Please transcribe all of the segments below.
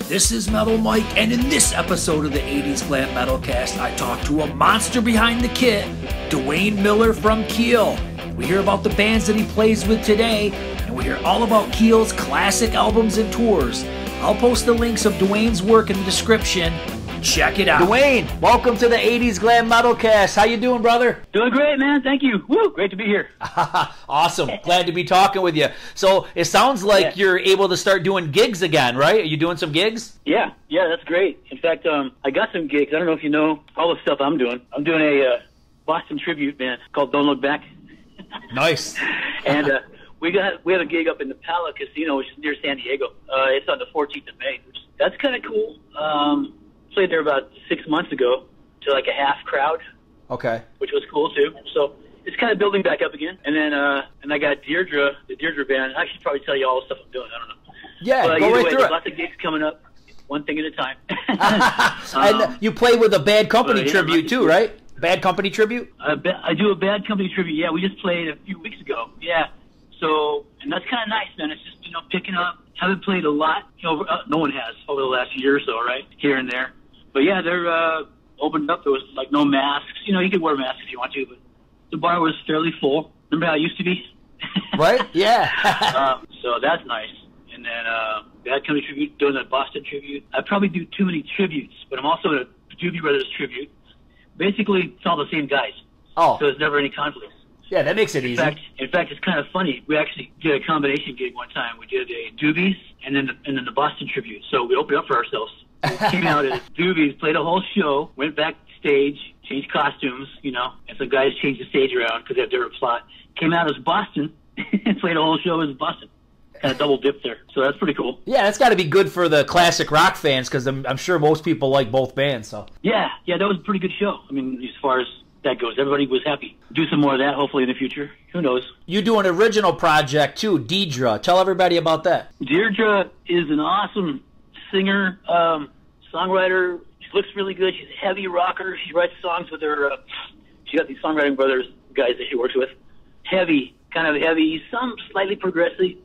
This is Metal Mike, and in this episode of the 80's Glam Metalcast, I talk to a monster behind the kit, Dwain Miller from Keel. We hear about the bands that he plays with today, and we hear all about Keel's classic albums and tours. I'll post the links of Dwain's work in the description. Check it out. Dwain, welcome to the 80's Glam Metalcast. How you doing, brother? Doing great, man. Thank you. Woo, great to be here. Awesome. Glad to be talking with you. So it sounds like you're able to start doing gigs again, right? Are you doing some gigs? Yeah, that's great. In fact, I got some gigs. I don't know if you know all the stuff I'm doing. I'm doing a Boston tribute band called Don't Look Back. Nice. And we have a gig up in the Pala Casino, which is near San Diego. It's on the 14th of May. That's kind of cool. Played there about 6 months ago to like a half crowd. Okay. Which was cool too. So it's kind of building back up again. And then and I got Deirdre, the Deirdre band. I should probably tell you all the stuff I'm doing. I don't know. Yeah, but go right through it. Lots of gigs coming up. One thing at a time. And you play with a Bad Company tribute too, right? Bad Company tribute? I do a Bad Company tribute. Yeah, we just played a few weeks ago. Yeah. So, and that's kind of nice, man. It's just, picking up. Haven't played a lot. No one has over the last year or so, right? Here and there. But yeah, they're opened up. There was like no masks. You could wear masks if you want to, but the bar was fairly full. Remember how it used to be? Right? Yeah. So that's nice. And then Bad Company tribute, doing the Boston tribute. I probably do too many tributes, but I'm also in a Doobie Brothers tribute. Basically, it's all the same guys. Oh. So there's never any conflicts. Yeah, that makes it easy. In fact, it's kind of funny. We actually did a combination gig one time. We did a Doobies and then the Boston tribute. So we opened up for ourselves. Came out as Doobies, played a whole show, went backstage, changed costumes, and some guys changed the stage around because they had a different plot. Came out as Boston and played a whole show as Boston. Kind of double dip there. So that's pretty cool. Yeah, that's got to be good for the classic rock fans because I'm sure most people like both bands. So yeah, that was a pretty good show. I mean, as far as that goes, everybody was happy. Do some more of that, hopefully, in the future. Who knows? You do an original project, too, Deirdre. Tell everybody about that. Deirdre is an awesome singer, songwriter. She looks really good. She's a heavy rocker. She writes songs with her. She got these songwriting brothers, guys that she works with. Kind of heavy, some slightly progressive,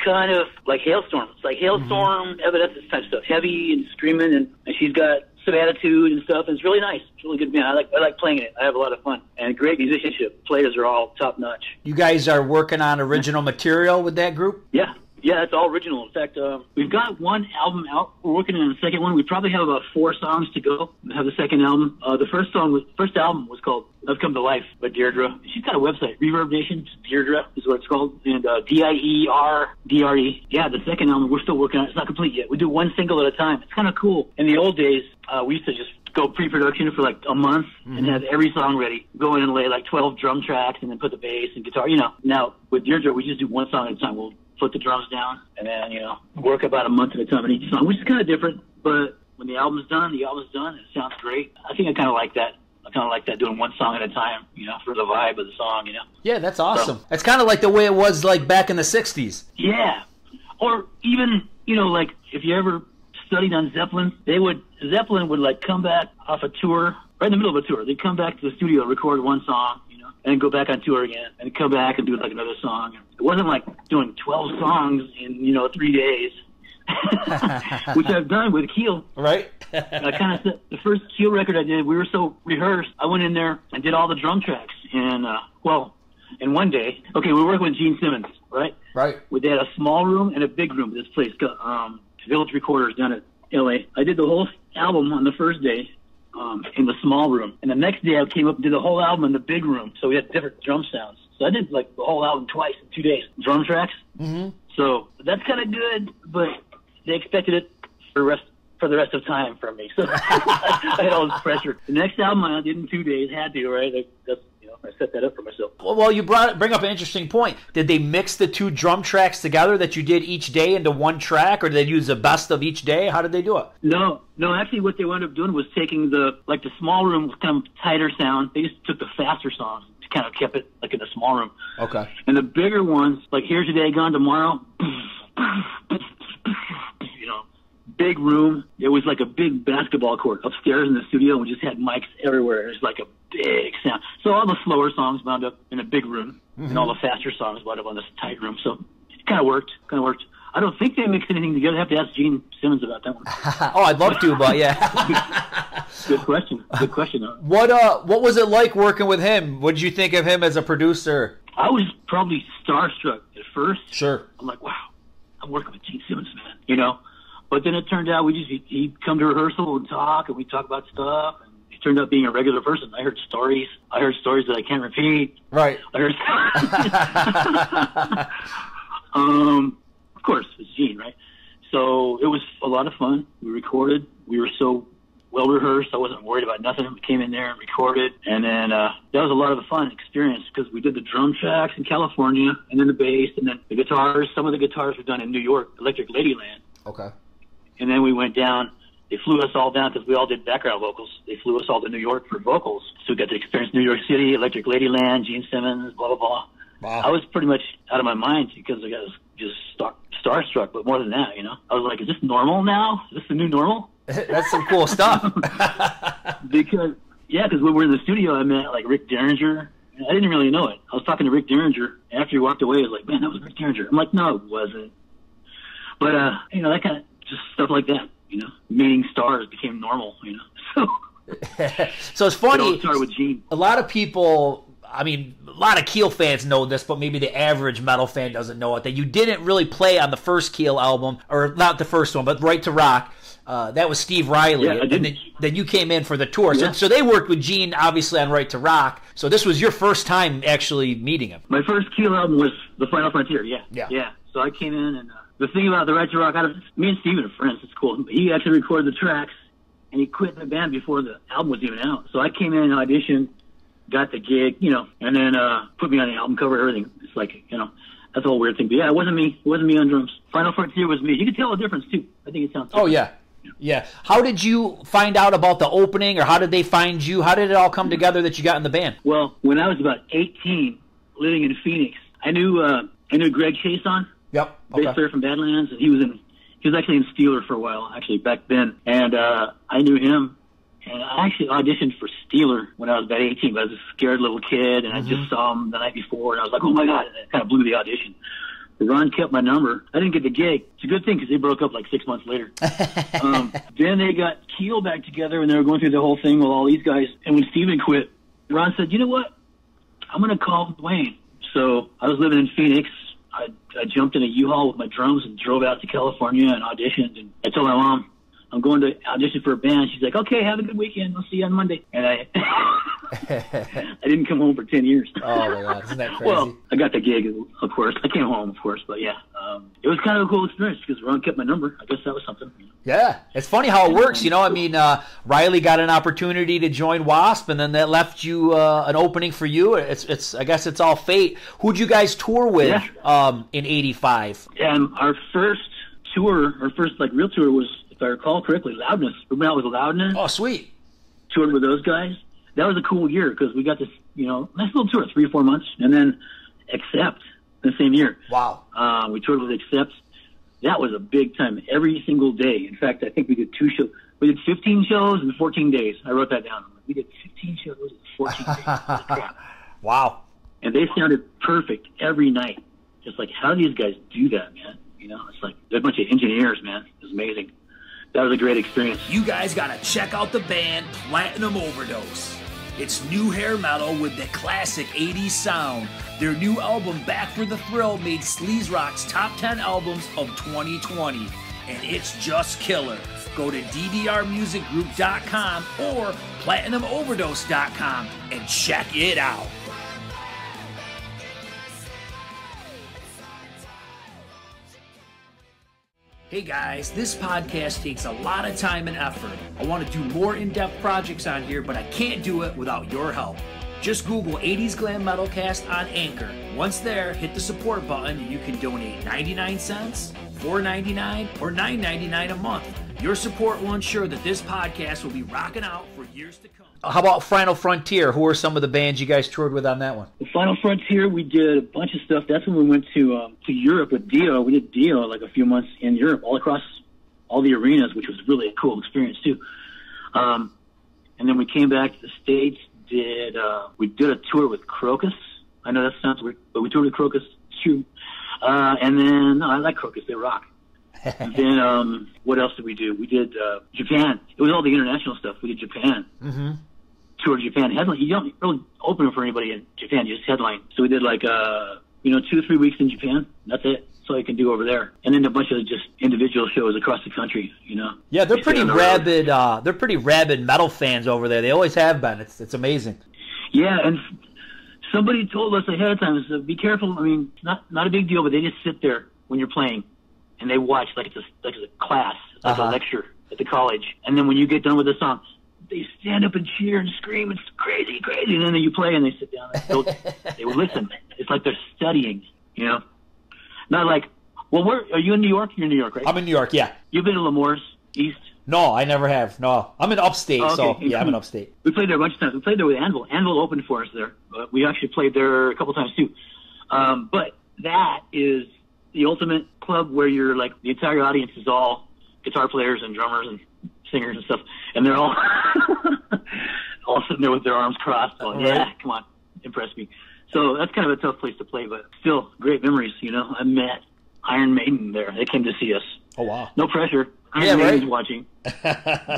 kind of like Hailstorm. It's like Hailstorm, Evanescence type stuff. Heavy and screaming, and she's got some attitude and stuff, and it's really nice. It's really good, man. I like playing it. I have a lot of fun. And great musicianship. Players are all top-notch. You guys are working on original material with that group? Yeah, it's all original. In fact, we've got one album out. We're working on the second one. We probably have about 4 songs to go. We have the second album. The first album was called I've Come to Life by Deirdre. She's got a website, Reverb Nation. Deirdre is what it's called. And D-I-E-R-D-R-E. Yeah, the second album, we're still working on it. It's not complete yet. We do one single at a time. It's kind of cool. In the old days, we used to just go pre-production for like a month and have every song ready. Go in and lay like 12 drum tracks and then put the bass and guitar. Now with Deirdre, we just do one song at a time. We'll put the drums down and then, work about a month at a time on each song, which is kind of different. But when the album's done. It sounds great. I think I kind of like that. Doing one song at a time, for the vibe of the song, Yeah, that's awesome. So, it's kind of like the way it was like back in the 60s. Yeah. Or even, like if you ever studied on Zeppelin, Zeppelin would like come back off a tour, right in the middle of a tour. They'd come back to the studio, record one song, and then go back on tour again, and come back and do like another song. It wasn't like doing 12 songs in, 3 days, which I've done with Keel. Right. I kind of the first Keel record I did, we were so rehearsed. I went in there and did all the drum tracks, and and one day, we were working with Gene Simmons, right? Right. They had a small room and a big room. This place, Village Recorders down at L.A. I did the whole album on the first day in the small room, and the next day I came up and did the whole album in the big room. So we had different drum sounds. So I did like the whole album twice in 2 days, drum tracks. Mm-hmm. So that's kind of good, but they expected it for the rest of time from me. So I had all this pressure. The next album I did in 2 days, had to, right? I set that up for myself. Well, you bring up an interesting point. Did they mix the 2 drum tracks together that you did each day into one track, or did they use the best of each day? How did they do it? No. Actually, what they wound up doing was taking the small room was kind of tighter sound. They just took the faster songs, kind of kept it like in the small room. Okay. And the bigger ones, like Here Today, Gone Tomorrow, big room. It was like a big basketball court upstairs in the studio, and we just had mics everywhere. It was like a big sound. So all the slower songs wound up in a big room, and all the faster songs wound up on this tight room. So it kind of worked. I don't think they mixed anything together. I have to ask Gene Simmons about that one. Oh, I'd love to, but yeah. Good question. Good question. What was it like working with him? What did you think of him as a producer? I was probably starstruck at first. Sure. I'm like, wow, I'm working with Gene Simmons, man. You know, but then it turned out he'd come to rehearsal and talk, and we'd talk about stuff. And he turned out being a regular person. I heard stories that I can't repeat. Right. I heard. Of course, it's Gene, right? So it was a lot of fun. We recorded. We were so well rehearsed. I wasn't worried about nothing. We came in there and recorded, and then that was a lot of a fun experience because we did the drum tracks in California, and then the bass, and then the guitars. Some of the guitars were done in New York, Electric Ladyland. Okay. And then we went down. They flew us all down because we all did background vocals. They flew us all to New York for vocals, so we got to experience New York City, Electric Ladyland, Gene Simmons, blah blah blah. Wow. I was pretty much out of my mind because I was just starstruck, but more than that, you know, I was like, is this normal now? Is this the new normal? That's some cool stuff. because when we were in the studio, I met like Rick Derringer. I didn't really know it. I was talking to Rick Derringer after he walked away. I was like, man, that was Rick Derringer. I'm like, no, it wasn't. But you know, that kind of just stuff like that. You know, meeting stars became normal. You know, so it's funny. It all started with Gene. A lot of people. I mean, a lot of Keel fans know this, but maybe the average metal fan doesn't know it, that you didn't really play on the first Keel album, or not the first one, but Right to Rock. That was Steve Riley. Yeah, and then you came in for the tour. Yeah. So they worked with Gene, obviously, on Right to Rock. So this was your first time actually meeting him. My first Keel album was The Final Frontier, yeah. Yeah. So I came in, and the thing about the Right to Rock, me and Steven are friends, it's cool. He actually recorded the tracks, and he quit the band before the album was even out. So I came in and auditioned, got the gig, you know, and then put me on the album cover, everything. It's like, you know, that's a whole weird thing. But yeah, it wasn't me. It wasn't me on drums. Final Frontier was me. You can tell the difference, too. I think it sounds different. Oh, yeah. Yeah. How did you find out about the opening, or how did they find you? How did it all come together that you got in the band? Well, when I was about 18, living in Phoenix, I knew Greg Chason. Yep. Bass player from Badlands. And he was actually in Steeler for a while, actually, back then. And I knew him. And I actually auditioned for Steeler when I was about 18, but I was a scared little kid, and I just saw him the night before, and I was like, oh, my God, and it kind of blew the audition. Ron kept my number. I didn't get the gig. It's a good thing because they broke up like 6 months later. Then they got Keel back together, and they were going through the whole thing with all these guys. And when Steven quit, Ron said, you know what? I'm going to call Dwain. So I was living in Phoenix. I jumped in a U-Haul with my drums and drove out to California and auditioned. And I told my mom, I'm going to audition for a band. She's like, okay, have a good weekend. I'll see you on Monday. And I didn't come home for 10 years. Oh, my God. Isn't that crazy? Well, I got the gig, of course. I came home, of course. But, yeah, it was kind of a cool experience because Ron kept my number. I guess that was something. You know. Yeah. It's funny how it works. You know, I mean, Riley got an opportunity to join Wasp, and then that left you an opening for you. I guess it's all fate. Who'd you guys tour with in 85? And our first tour, real tour was, if I recall correctly, Loudness. Remember that was Loudness? Oh, sweet. Toured with those guys. That was a cool year because we got this, you know, nice little tour, 3 or 4 months, and then Accept the same year. Wow. We toured with Accept. That was a big time every single day. In fact, I think we did 2 shows. We did 15 shows in 14 days. I wrote that down. We did 15 shows in 14 days. Crap. Wow. And they sounded perfect every night. Just like, how do these guys do that, man? You know, it's like they're a bunch of engineers, man. It was amazing. That was a great experience. You guys got to check out the band Platinum Overdose. It's new hair metal with the classic 80s sound. Their new album, Back for the Thrill, made Sleaze Rock's top 10 albums of 2020. And it's just killer. Go to ddrmusicgroup.com or platinumoverdose.com and check it out. Hey guys, this podcast takes a lot of time and effort. I want to do more in-depth projects on here, but I can't do it without your help. Just Google 80's Glam Metalcast on Anchor. Once there, hit the support button and you can donate 99 cents, $4.99, or $9.99 a month. Your support will ensure that this podcast will be rocking out for years to come. How about Final Frontier? Who are some of the bands you guys toured with on that one? The Final Frontier, we did a bunch of stuff. That's when we went to Europe with Dio. We did Dio like a few months in Europe, all across all the arenas, which was really a cool experience too. And then we came back to the States. We did a tour with Crocus. I know that sounds weird, but we toured with Crocus true. And then, no, I like Crocus. They rock. And then, what else did we do? We did Japan. It was all the international stuff. We did Japan. Mm-hmm. Toured Japan. Headline. You don't really open for anybody in Japan. You just headline. So we did like, 2 or 3 weeks in Japan. That's it. That's all you can do over there. And then a bunch of just individual shows across the country, you know. Yeah, they're pretty rabid. They're pretty rabid metal fans over there. They always have been. It's amazing. Yeah, and somebody told us ahead of time, so be careful. I mean, it's not a big deal, but they just sit there when you're playing, and they watch like it's a class, it's like a lecture at the college. And then when you get done with the song, they stand up and cheer and scream. It's crazy, crazy. And then you play, and they sit down. They will listen. It's like they're studying, you know. Not like, well, are you in New York? You're in New York, right? I'm in New York, yeah. You've been to Lemore's East? No, I never have. No, I'm in upstate, okay. so yeah, I'm in upstate. We played there a bunch of times. We played there with Anvil. Anvil opened for us there. We actually played there a couple times too. But that is the ultimate club where you're like, the entire audience is all guitar players and drummers and singers and stuff, and they're all all sitting there with their arms crossed, going, yeah, come on, impress me. So that's kind of a tough place to play, but still great memories, you know. I met Iron Maiden there. They came to see us. Oh, wow. No pressure. Iron Maiden's watching. A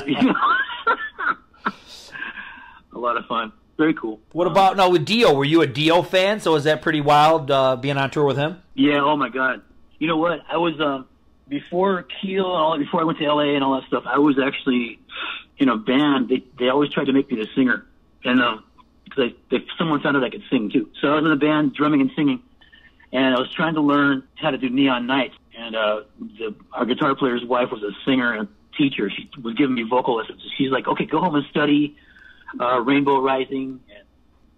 lot of fun. Very cool. What about now with Dio? Were you a Dio fan? So is that pretty wild being on tour with him? Yeah. Oh my God. You know what? I was before Keel and all. Before I went to LA and all that stuff. I was actually in a band. They always tried to make me the singer, and because someone found out I could sing too. So I was in a band, drumming and singing, and I was trying to learn how to do Neon Nights. And our guitar player's wife was a singer and teacher. She was giving me vocal lessons. She's like, okay, go home and study Rainbow Rising and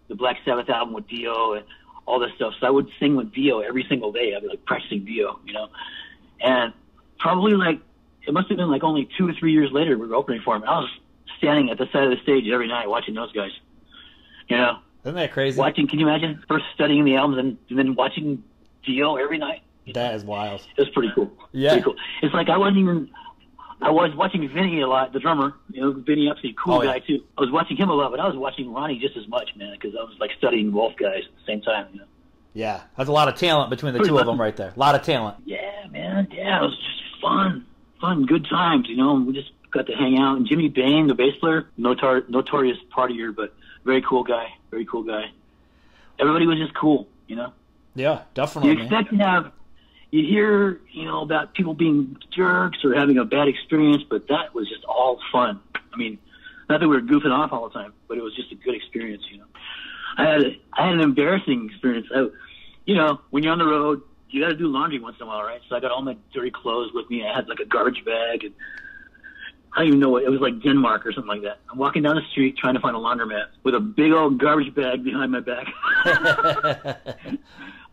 the Black Sabbath album with Dio and all this stuff. So I would sing with Dio every single day. I'd be like practicing Dio, you know. And probably like, it must have been like only 2 or 3 years later we were opening for him. I was standing at the side of the stage every night watching those guys, you know. Isn't that crazy? Watching, can you imagine? First studying the albums and then watching Dio every night. That is wild. It was pretty cool. Yeah. Pretty cool. It's like I was watching Vinny a lot, the drummer, you know, Vinny Upsy, cool guy too. I was watching him a lot, but I was watching Ronnie just as much, man, because I was like studying both guys at the same time, you know. Yeah. There's a lot of talent between the two of them right there. A lot of talent. Yeah, man. Yeah, it was just fun, good times, you know. We just got to hang out. And Jimmy Bain, the bass player, notorious partier, but very cool guy. Everybody was just cool, you know. Yeah, definitely. You expect to have. You hear, you know, about people being jerks or having a bad experience, but that was just all fun. I mean, not that we were goofing off all the time, but it was just a good experience, you know. I had an embarrassing experience. You know, when you're on the road, you got to do laundry once in a while, right? So I got all my dirty clothes with me. I had like a garbage bag, and I don't even know what it was, like Denmark or something like that. I'm walking down the street trying to find a laundromat with a big old garbage bag behind my back.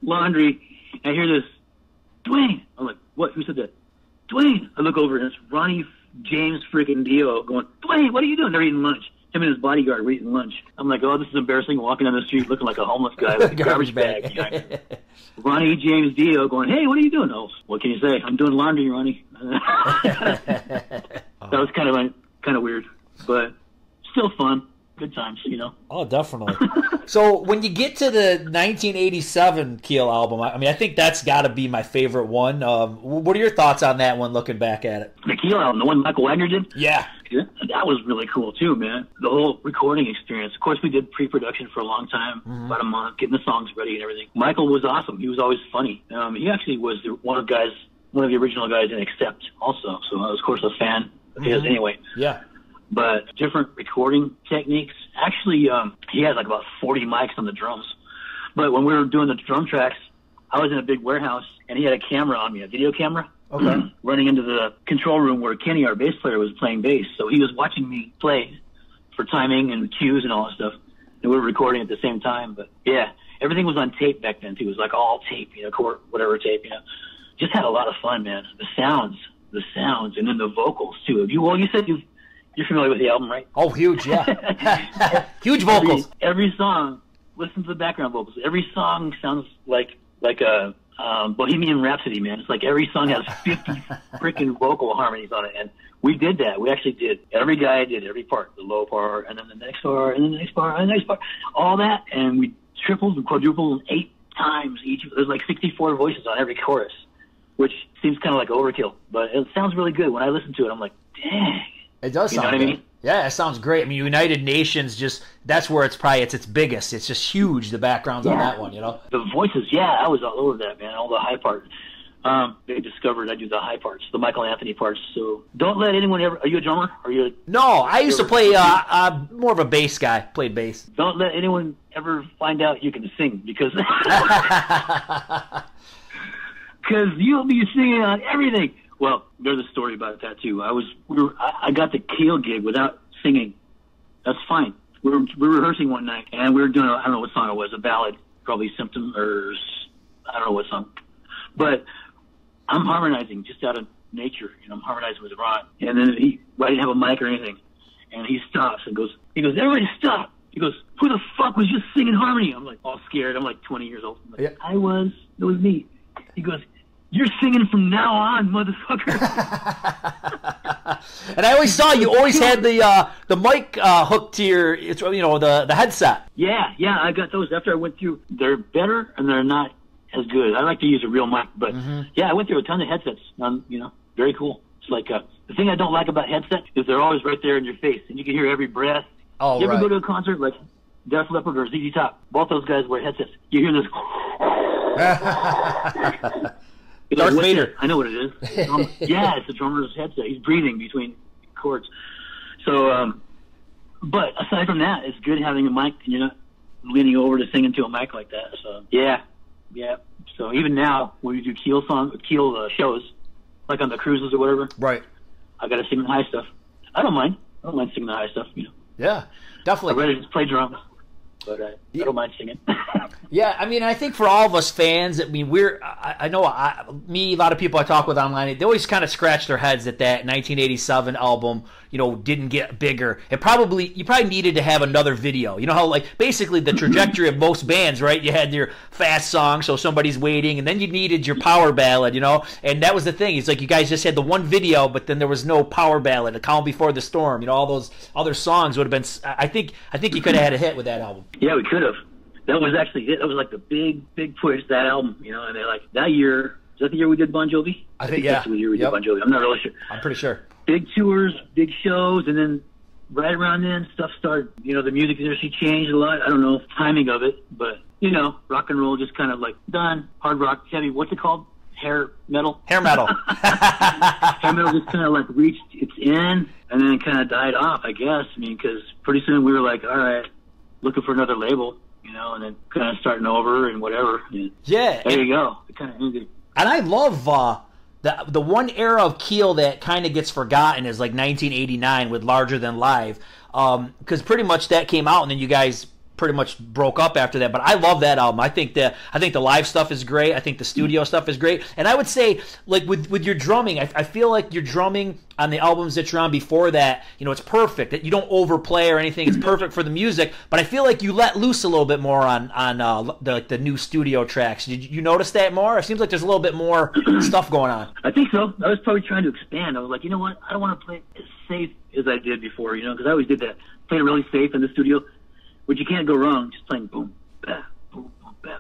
Laundry. I hear this. Dwain! I'm like, what? Who said that? Dwain! I look over and it's Ronnie James freaking Dio going, Dwain, what are you doing? They're eating lunch. Him and his bodyguard were eating lunch. I'm like, oh, this is embarrassing. Walking down the street looking like a homeless guy with a garbage bag behind me. Ronnie James Dio going, hey, what are you doing? Oh, what can you say? I'm doing laundry, Ronnie. That was kind of weird, but still fun. Good times, you know. Oh, definitely. So when you get to the 1987 Keel album, I mean, I think that's got to be my favorite one. What are your thoughts on that one, looking back at it? The Keel album, the one Michael Wagner did? Yeah. That was really cool, too, man. The whole recording experience. Of course, we did pre-production for a long time, about a month, getting the songs ready and everything. Michael was awesome. He was always funny. He actually was one of the original guys in Accept also. So I was, of course, a fan of his anyway. Yeah. But different recording techniques. Actually, he had like about 40 mics on the drums. But when we were doing the drum tracks, I was in a big warehouse, and he had a camera on me, a video camera, running into the control room where Kenny, our bass player, was playing bass. So he was watching me play for timing and cues and all that stuff. And we were recording at the same time. But, yeah, everything was on tape back then, too. It was like all tape, you know, whatever tape, you know. Just had a lot of fun, man. The sounds, and then the vocals, too. You said you're familiar with the album, right? Oh, huge, yeah. Huge vocals. Every song, listen to the background vocals. Every song sounds like a Bohemian Rhapsody, man. It's like every song has 50 freaking vocal harmonies on it. And we did that. We actually did. Every guy did every part, the low part, and then the next part, and then the next part, and the next part, all that. And we tripled and quadrupled and times each. There's like 64 voices on every chorus, which seems kind of like overkill, but it sounds really good. When I listen to it, I'm like, dang. It does sound good. I mean? Yeah, it sounds great. I mean, United Nations, that's where it's probably its biggest. It's just huge, the backgrounds on that one, you know? The voices, I was all over that, man, all the high parts. They discovered I do the high parts, the Michael Anthony parts. So don't let anyone ever. Are you a drummer? No, I used to play more of a bass guy. Played bass. Don't let anyone ever find out you can sing because you'll be singing on everything. Well, there's a story about that too. I got the Keel gig without singing. That's fine. We were rehearsing one night and we were doing I don't know what song it was, a ballad, probably Symptom or I don't know what song, but I'm harmonizing just out of nature. You know, I'm harmonizing with Ron. And then I didn't have a mic or anything. And he stops and goes, everybody stop. He goes, who the fuck was just singing harmony? I'm like, all scared. I'm like 20 years old. I'm like, it was me. He goes, you're singing from now on, motherfucker. And I always saw you always had the mic hooked to your, the headset. Yeah, I got those after I went through. They're better and they're not as good. I like to use a real mic, but I went through a ton of headsets. Very cool. It's like the thing I don't like about headsets is they're always right there in your face, and you can hear every breath. Oh, you ever go to a concert like Def Leppard or ZZ Top? Both those guys wear headsets. You hear this. Darth Vader. I know what it is. It's the drummer's headset. He's breathing between chords. So, but aside from that, it's good having a mic, and you're not leaning over to sing into a mic like that. So yeah. So even now, when we do Keel shows, like on the cruises or whatever, right? I got to sing the high stuff. I don't mind singing the high stuff. Yeah, definitely. I'd rather just play drums, but I don't mind singing. Yeah, I mean, I think for all of us fans, I mean, I know a lot of people I talk with online, they always kind of scratch their heads that 1987 album, didn't get bigger. You probably needed to have another video. You know how, like, basically the trajectory of most bands, right? You had your fast song, so somebody's waiting, and then you needed your power ballad, and that was the thing. It's like you guys just had the one video, but then there was no power ballad, The Calm Before the Storm, all those other songs would have been, I think you could have had a hit with that album. Yeah, we could have. That was actually it. That was like the big push, that album, and they that year, is that the year we did Bon Jovi? I think yeah. That's the year we did Bon Jovi. I'm not really sure. I'm pretty sure. Big tours, big shows, and then right around then, stuff started, the music industry changed a lot. I don't know timing of it, but, rock and roll just kind of like done. Hard rock, heavy, what's it called? Hair metal? Hair metal. Hair metal just kind of like reached its end and then it kind of died off, I guess. I mean, because pretty soon we were like, all right, looking for another label. And then kind of starting over and whatever. Yeah. There you go. It kind of ended. And I love the one era of Keel that kind of gets forgotten is like 1989 with Larger Than Live, because pretty much that came out and then you guys pretty much broke up after that. But I love that album. I think the live stuff is great. I think the studio stuff is great. And I would say, like, with your drumming, I feel like your drumming on the albums that you're on before that, it's perfect. You don't overplay or anything. It's perfect for the music. But I feel like you let loose a little bit more on the new studio tracks. Did you notice that more? It seems like there's a little bit more stuff going on. I think so. I was probably trying to expand. I was like, you know what? I don't want to play as safe as I did before, because I always did that. Played it really safe in the studio. Which you can't go wrong, just playing boom, bah, boom, boom, bah.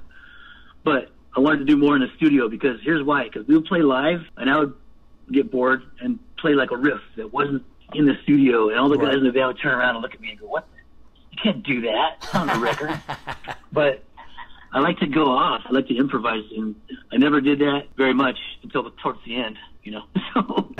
But I wanted to do more in the studio because here's why. Because we would play live, and I would get bored and play like a riff that wasn't in the studio, and all the guys in the band would turn around and look at me and go, what? You can't do that. It's on the record. But I like to go off. I like to improvise, and I never did that very much until towards the end. So,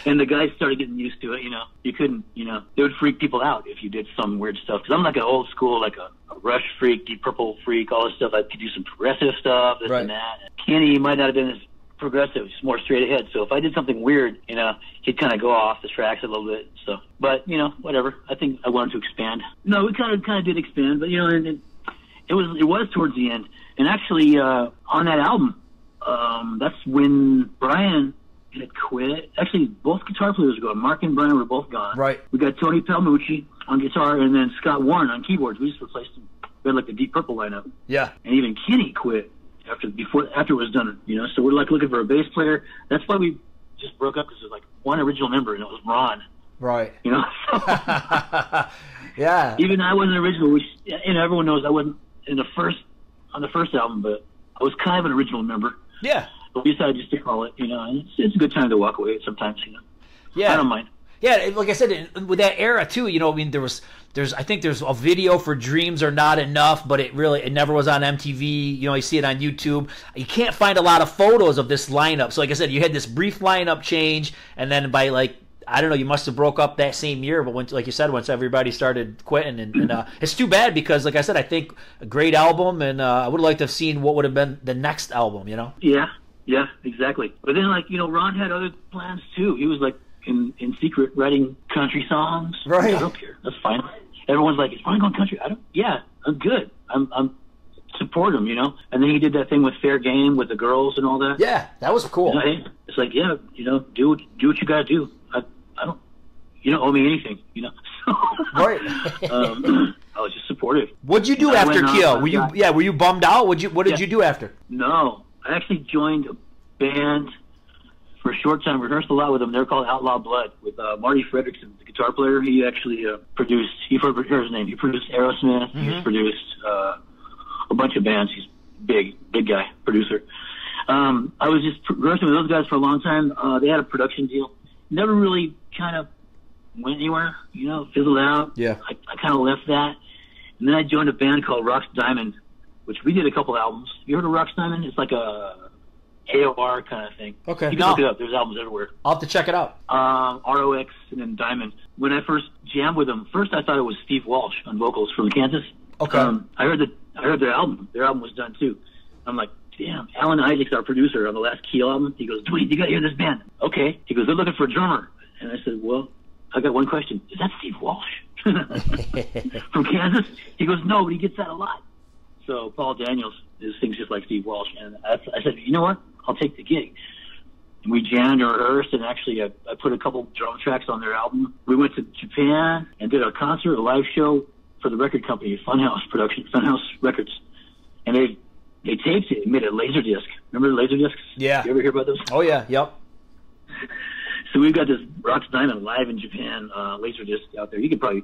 and the guys started getting used to it, you couldn't, they would freak people out if you did some weird stuff. Cause I'm like an old school, like a Rush freak, Deep Purple freak, all this stuff. I could do some progressive stuff, this and that. And Kenny might not have been as progressive, just more straight ahead. So if I did something weird, he'd kind of go off the tracks a little bit. So, but whatever. I think I wanted to expand. No, we kind of did expand, but and it was towards the end. And actually, on that album, that's when Brian had quit. Actually, both guitar players were gone. Mark and Brian were both gone. Right. We got Tony Palmucci on guitar and then Scott Warren on keyboards. We just replaced them. We had like the Deep Purple lineup. Yeah. And even Kenny quit after it was done. So we're like looking for a bass player. That's why we just broke up, because there's like one original member and it was Ron. Right. So yeah. Even I wasn't original. Everyone knows I wasn't on the first album, but I was kind of an original member. Yeah. But we decided just to call it, and it's a good time to walk away sometimes, Yeah. I don't mind. Yeah, like I said, with that era too, I mean, I think there's a video for Dreams Are Not Enough, but it never was on MTV. You see it on YouTube. You can't find a lot of photos of this lineup. So like I said, you had this brief lineup change, and then by I don't know, you must have broke up that same year, but like you said, once everybody started quitting, and it's too bad because, like I said, I think a great album, and I would have liked to have seen what would have been the next album, Yeah, exactly. But then, Ron had other plans too. He was in secret writing country songs. Right. I don't care. That's fine. Everyone's like, "Is Ron going country?" Yeah, I'm good. I'm support him, And then he did that thing with Fair Game with the girls and all that. Yeah, that was cool. It's like, yeah, do what you gotta do. I don't. You don't owe me anything, So, right. I was just supportive. What'd you do after Keel? Were you bummed out? What did you do after? No, I actually joined a band for a short time. Rehearsed a lot with them. They're called Outlaw Blood with Marty Fredrickson, the guitar player. He actually produced. Here's his name. He produced Aerosmith. Mm-hmm. He's produced a bunch of bands. He's big guy, producer. I was just rehearsing with those guys for a long time. They had a production deal. Never really kind of went anywhere. Fizzled out. Yeah. I kind of left that, and then I joined a band called Rock's Diamond, which we did a couple albums. You heard of Rock's Diamond? It's like a AOR kind of thing. Okay. You can look it up. There's albums everywhere. I'll have to check it out. ROX and then Diamond. When I first jammed with them, first I thought it was Steve Walsh on vocals from Kansas. Okay. I heard their album. Their album was done too. I'm like, damn. Alan Isaac's our producer on the last Keel album. He goes, Dwayne, you got to hear this band. Okay. He goes, they're looking for a drummer. And I said, well, I got one question. Is that Steve Walsh from Kansas? He goes, no, but he gets that a lot. So Paul Daniels sings just like Steve Walsh. And I said, you know what? I'll take the gig. And we jammed and rehearsed, and actually I put a couple drum tracks on their album. We went to Japan and did a concert, a live show for the record company, Funhouse Records. And they taped it and made a laser disc. Remember the laser discs? Yeah. You ever hear about those? Oh, yeah. Yep. So we've got this Rock's Diamond live in Japan laser disc out there. You can probably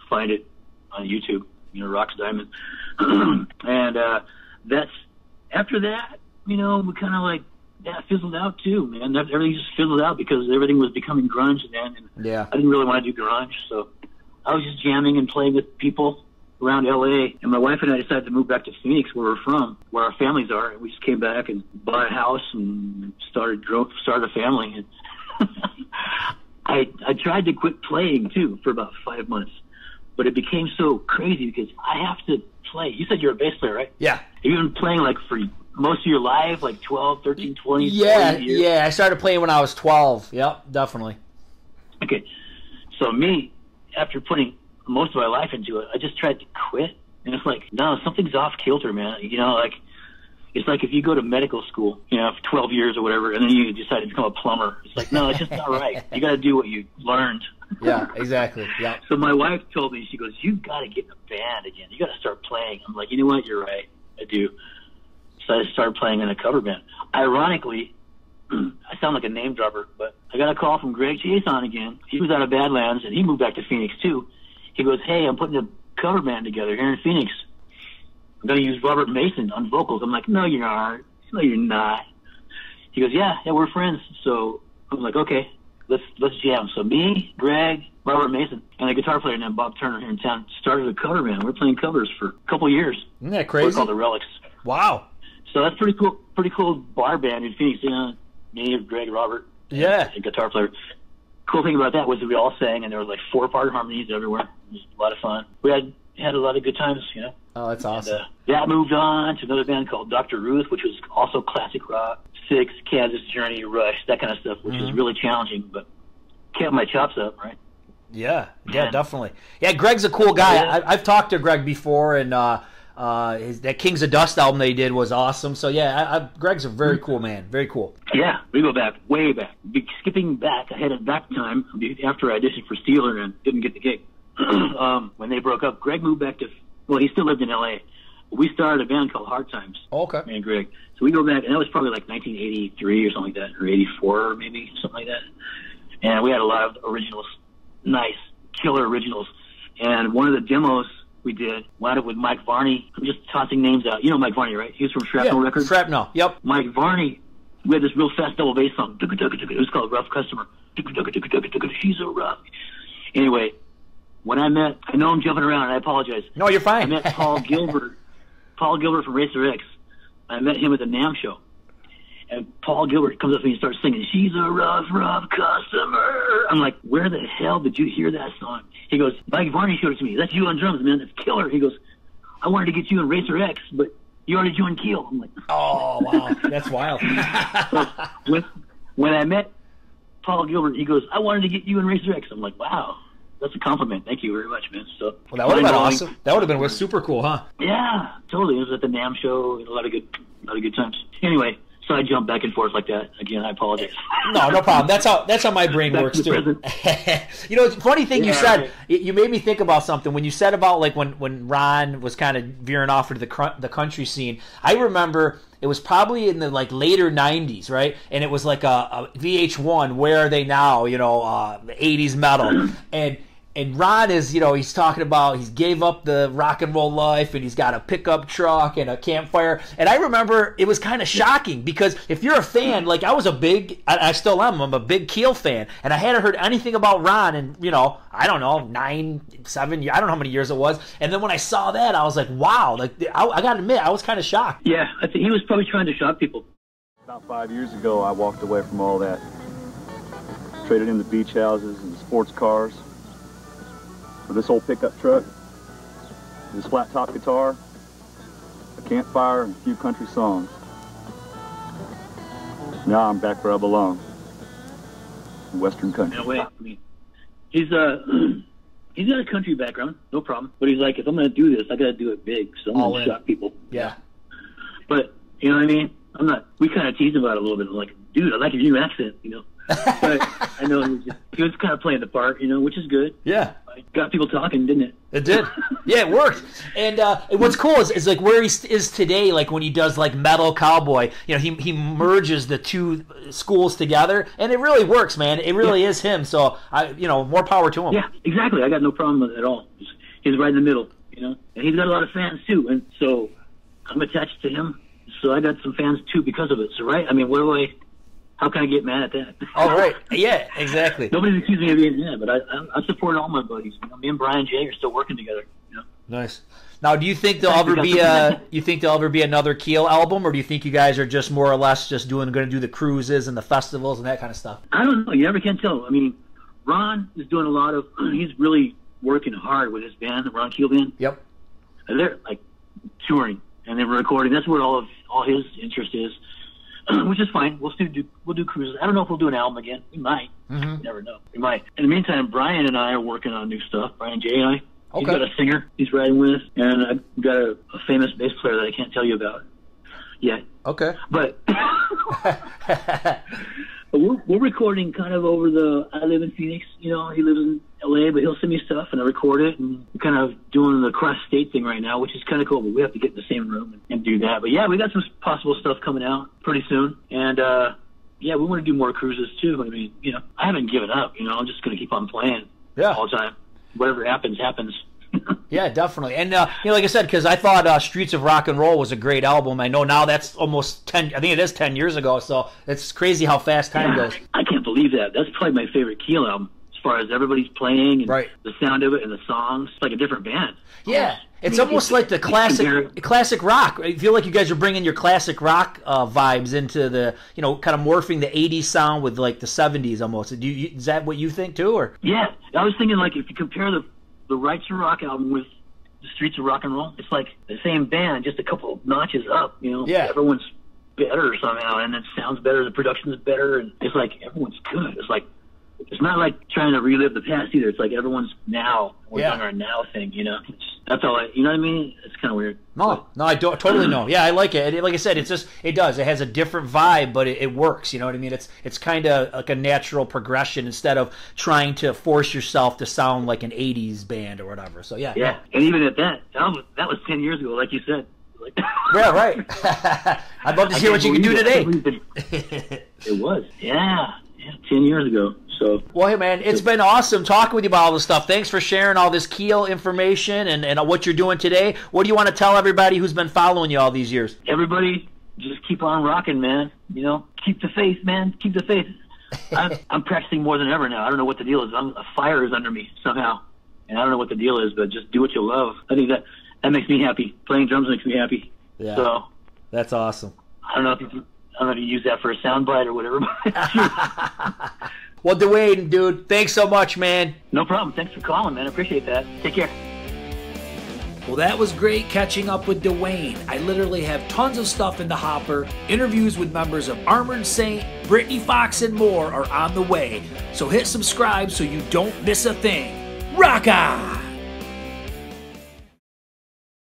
find it on YouTube, Rock's Diamond. And that's after that, we kind of fizzled out too, man. Everything just fizzled out because everything was becoming grunge then. And yeah. I didn't really want to do grunge, so I was just jamming and playing with people around LA. And my wife and I decided to move back to Phoenix, where we're from, where our families are. And we just came back and bought a house and started a family. And I tried to quit playing too for about 5 months, but it became so crazy because I have to play. You said you're a bass player, right? Yeah. Have you been playing for most of your life, 12, 13, 20 years? Yeah, I started playing when I was 12. Yep, definitely. Okay. So me, after putting most of my life into it, I just tried to quit. And it's no, something's off kilter, man. It's like if you go to medical school, for 12 years or whatever, and then you decide to become a plumber. It's no, it's just not right. You got to do what you learned. Yeah, exactly. Yeah. So my wife told me, she goes, you've got to get in a band again. You got to start playing. I'm like, you know what? You're right. I do. So I started playing in a cover band. Ironically, I sound like a name dropper, but I got a call from Greg Chason again. He was out of Badlands, and he moved back to Phoenix too. He goes, hey, I'm putting a cover band together here in Phoenix. I'm going to use Robert Mason on vocals. I'm like, no, you aren't. No, you're not. He goes, yeah, we're friends. So I'm like, okay, let's jam. So me, Greg, Robert Mason, and a guitar player named Bob Turner here in town started a cover band. We're playing covers for a couple of years. Isn't that crazy? We're called the Relics. Wow. So that's pretty cool bar band in Phoenix. Me, Greg, Robert, yeah, a guitar player. Cool thing about that was that we all sang, and there was 4-part harmonies everywhere. It was a lot of fun. We had a lot of good times, Oh, that's awesome. And, that moved on to another band called Dr. Ruth, which was also classic rock. Six, Kansas, Journey, Rush, that kind of stuff, which was really challenging, but kept my chops up, right? Yeah, definitely. Yeah, Greg's a cool guy. Yeah. I've talked to Greg before, and that Kings of Dust album they did was awesome. So yeah, Greg's a very cool man. Very cool. Yeah, we go back, way back. Skipping back ahead of that time, after I auditioned for Steeler and didn't get the gig. When they broke up, Greg moved back to, he still lived in L.A. We started a band called Hard Times. Okay. Me and Greg. So we go back, and that was probably 1983 or something like that, or 84 maybe, something like that. And we had a lot of originals, nice, killer originals. And one of the demos We did. Wound up with Mike Varney. I'm just tossing names out. You know Mike Varney, right? He was from Shrapnel Records. Shrapnel, yep. Mike Varney. We had this real fast double bass song. It was called Rough Customer. She's a rough. Anyway, when I know I'm jumping around, and I apologize. No, you're fine. I met Paul Gilbert. Paul Gilbert from Racer X. I met him at the NAMM show. And Paul Gilbert comes up to me and starts singing, "She's a rough, rough customer." I'm like, where the hell did you hear that song? He goes, Mike Varney showed it to me. That's you on drums, man. That's killer. He goes, I wanted to get you in Racer X, but you already joined Keel. I'm like, oh, wow. That's wild. So when I met Paul Gilbert, he goes, I wanted to get you in Racer X. I'm like, wow. That's a compliment. Thank you very much, man. So, well, that would have been awesome. That would have been super cool, huh? Yeah, totally. It was at the NAMM show. A lot of good times. Anyway, so I jump back and forth like that. Again, I apologize. No problem. That's how my brain works too. You know, it's a funny thing you said. Right. You made me think about something when you said about like when Ron was kind of veering off into the country scene. I remember it was probably in the like later '90s, right? And it was like a VH1. Where Are They Now? You know, the '80s metal And Ron is, you know, he's talking about he gave up the rock and roll life and he's got a pickup truck and a campfire. And I remember it was kind of shocking because if you're a fan, like I still am, I'm a big Keel fan. And I hadn't heard anything about Ron in, you know, I don't know, 9, 7 years, I don't know how many years it was. And then when I saw that, I was like, wow, like I got to admit, I was kind of shocked. Yeah, I think he was probably trying to shock people. About 5 years ago, I walked away from all that. Traded in the beach houses and the sports cars. For this old pickup truck, this flat top guitar, a campfire, and a few country songs. Now I'm back where I belong, in Western country. No way. I mean, he's got a country background, no problem. But he's like, if I'm going to do this, I got to do it big, so I'm going to shock people. Yeah. But you know what I mean? We kind of teased about it a little bit. I'm like, dude, I like your new accent, you know. But I know he was kind of playing the part, you know, which is good. Yeah. Got people talking, didn't it? It did. Yeah, it worked. And what's cool is like where he is today, like when he does like Metal Cowboy, you know, he merges the two schools together, and it really works, man. It really is him. So, more power to him. Yeah, exactly. I got no problem with it at all. He's right in the middle, you know. And he's got a lot of fans, too. And so I'm attached to him. So I got some fans, too, because of it. So, right? I mean, how can I get mad at that? Oh, right. Yeah, exactly. Nobody's accusing me of being mad, but I support all my buddies. You know, me and Brian J are still working together. You know? Nice. Now, do you think there'll ever be another Keel album, or do you think you guys are just more or less just going to do the cruises and the festivals and that kind of stuff? I don't know. You never can tell. I mean, Ron is doing he's really working hard with his band, the Ron Keel Band. Yep. And they're like touring and they're recording. That's where all his interest is. Which is fine. We'll do cruises. I don't know if we'll do an album again. We might. Mm-hmm. You never know. We might. In the meantime, Brian and I are working on new stuff. Brian J and I. Okay. He's got a singer he's riding with, and I've got a famous bass player that I can't tell you about yet. Okay. But we're recording kind of over I live in Phoenix. You know, he lives in LA, but he'll send me stuff and I record it, and we're kind of doing the cross-state thing right now, which is kind of cool, but we have to get in the same room and do that. But yeah, we got some possible stuff coming out pretty soon, and we want to do more cruises too. I mean, you know, I haven't given up, you know, I'm just going to keep on playing all the time. Whatever happens. Yeah, definitely. And, like I said, because I thought Streets of Rock and Roll was a great album. I know now that's almost 10, I think it is 10 years ago, so it's crazy how fast time goes. I can't believe that. That's probably my favorite Keel album. As far as everybody's playing and the sound of it and the songs, it's like a different band. Yeah, it's almost like the classic rock. I feel like you guys are bringing your classic rock vibes into the, you know, kind of morphing the 80s sound with like the 70s almost. Is that what you think too? Or yeah, I was thinking like if you compare the Rights to Rock album with the Streets of Rock and Roll, it's like the same band, just a couple of notches up, you know. Yeah. Everyone's better somehow, and it sounds better, the production's better, and it's like everyone's good. It's like, it's not like trying to relive the past either. It's like everyone's now. We're doing our now thing, you know. That's all. You know what I mean? It's kind of weird. No, I don't totally know. Yeah, I like it. Like I said, it does. It has a different vibe, but it works. You know what I mean? It's kind of like a natural progression instead of trying to force yourself to sound like an '80s band or whatever. So yeah. Yeah, and even at that was 10 years ago, like you said. Like, yeah, right. I'd love to hear what you can do today. It was. Yeah. 10 years ago. So, well, hey, man, it's been awesome talking with you about all this stuff. Thanks for sharing all this Keel information and what you're doing today. What do you want to tell everybody who's been following you all these years? Everybody, just keep on rocking, man. You know, keep the faith, man. Keep the faith. I'm practicing more than ever now. I don't know what the deal is. A fire is under me somehow, and I don't know what the deal is, but just do what you love. I think that makes me happy. Playing drums makes me happy. Yeah, so that's awesome. I don't know if you use that for a soundbite or whatever. Well, Dwain, dude, thanks so much, man. No problem. Thanks for calling, man. I appreciate that. Take care. Well, that was great catching up with Dwain. I literally have tons of stuff in the hopper. Interviews with members of Armored Saint, Brittany Fox, and more are on the way. So hit subscribe so you don't miss a thing. Rock on!